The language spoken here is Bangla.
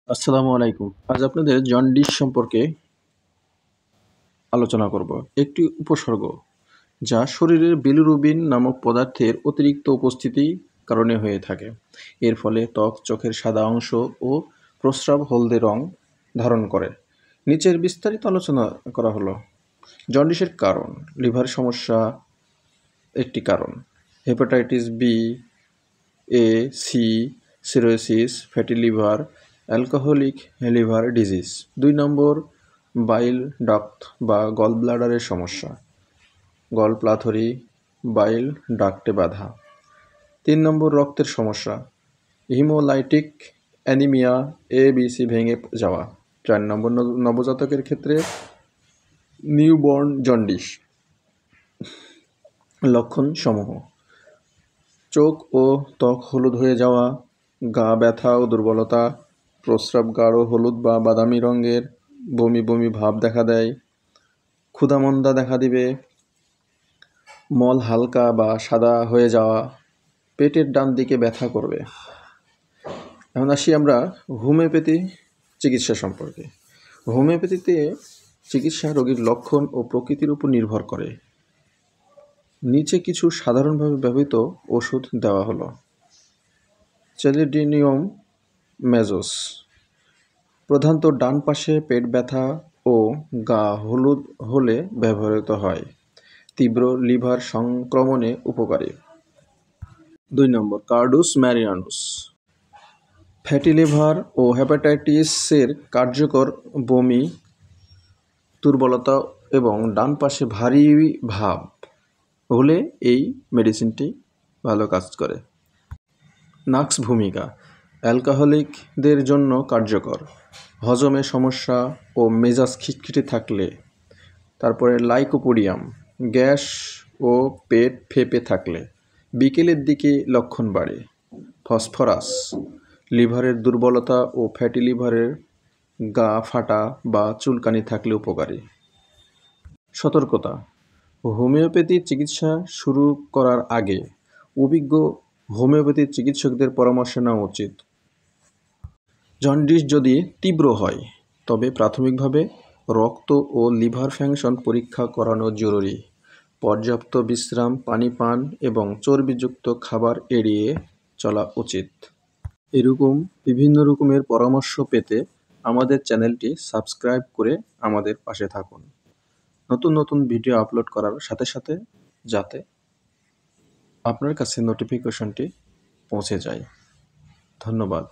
আসসালামু আলাইকুম। আজ আপনাদের জন্ডিস সম্পর্কে আলোচনা করব। একটি উপসর্গ যা শরীরের বিলিরুবিন নামক পদার্থের অতিরিক্ত উপস্থিতির কারণে হয়ে থাকে। এর ফলে ত্বক, চোখের সাদা অংশ ও প্রস্রাব হলদে রং ধারণ করে। নিচের বিস্তারিত আলোচনা করা হলো। জন্ডিসের কারণ: লিভার সমস্যা একটি কারণ, hepatitis B, A, C, cirrhosis, fatty liver, alcoholic liver disease. 2 নম্বর, বাইল ডাক্ট বা গল ব্লাডারের সমস্যা, গলপ্লাথরি, বাইল ডাক্টে বাধা। 3 নম্বর, রক্তের সমস্যা, হিমোলাইটিক অ্যানিমিয়া, ABC ভেঙে যাওয়া। 4 নম্বর, নবজাতকের ক্ষেত্রে নিউবর্ন জন্ডিস। লক্ষণ সমূহ: চোখ ও ত্বক হলুদ হয়ে যাওয়া, গা ব্যথা ও দুর্বলতা, প্রস্রাব গাঢ় হলুদ বা বাদামি রঙের, বমি বমি ভাব দেখা দেয়, ক্ষুধামন্দা দেখা দিবে, মল হালকা বা সাদা হয়ে যাওয়া, পেটের ডান দিকে ব্যথা করবে। এখন আসি আমরা হোমিওপ্যাথি চিকিৎসা সম্পর্কে। হোমিওপ্যাথিতে চিকিৎসা রোগীর লক্ষণ ও প্রকৃতির উপর নির্ভর করে। নিচে কিছু সাধারণভাবে ব্যবহৃত ওষুধ দেওয়া হলো। চেলিডিনিয়াম মেজোস প্রধানত ডান পাশে পেট ব্যথা ও গা হলুদ হলে ব্যবহৃত হয়। তীব্র লিভার সংক্রমণে উপকারী। 2 নম্বর, কার্ডুস ম্যারিয়ানুস ফ্যাটি লিভার ও হেপাটাইটিসের কার্যকর, বমি, দুর্বলতা এবং ডান পাশে ভারী ভাব হলে এই মেডিসিনটি ভালো কাজ করে। নাক্স ভূমিকা: অ্যালকোহলিকদের জন্য কার্যকর, হজমে সমস্যা ও মেজাজ খিটখিটে থাকলে। তারপরে লাইকোপোডিয়াম, গ্যাস ও পেট ফেঁপে থাকলে। বিকেলের দিকে লক্ষণ বাড়ে। ফসফরাস, লিভারের দুর্বলতা ও ফ্যাটি লিভারের গা ফাটা বা চুলকানি থাকলে উপকারী। সতর্কতা: হোমিওপ্যাথি চিকিৎসা শুরু করার আগে অভিজ্ঞ হোমিওপ্যাথি চিকিৎসকদের পরামর্শ নেওয়া উচিত। জন্ডিস যদি তীব্র হয় তবে প্রাথমিকভাবে রক্ত ও লিভার ফাংশন পরীক্ষা করানো জরুরি। পর্যাপ্ত বিশ্রাম, পানি পান এবং চর্বিযুক্ত খাবার এড়িয়ে চলা উচিত। এরকম বিভিন্ন রকমের পরামর্শ পেতে আমাদের চ্যানেলটি সাবস্ক্রাইব করে আমাদের পাশে থাকুন। নতুন নতুন ভিডিও আপলোড করার সাথে সাথে যাতে আপনার কাছে নোটিফিকেশনটি পৌঁছে যায়। ধন্যবাদ।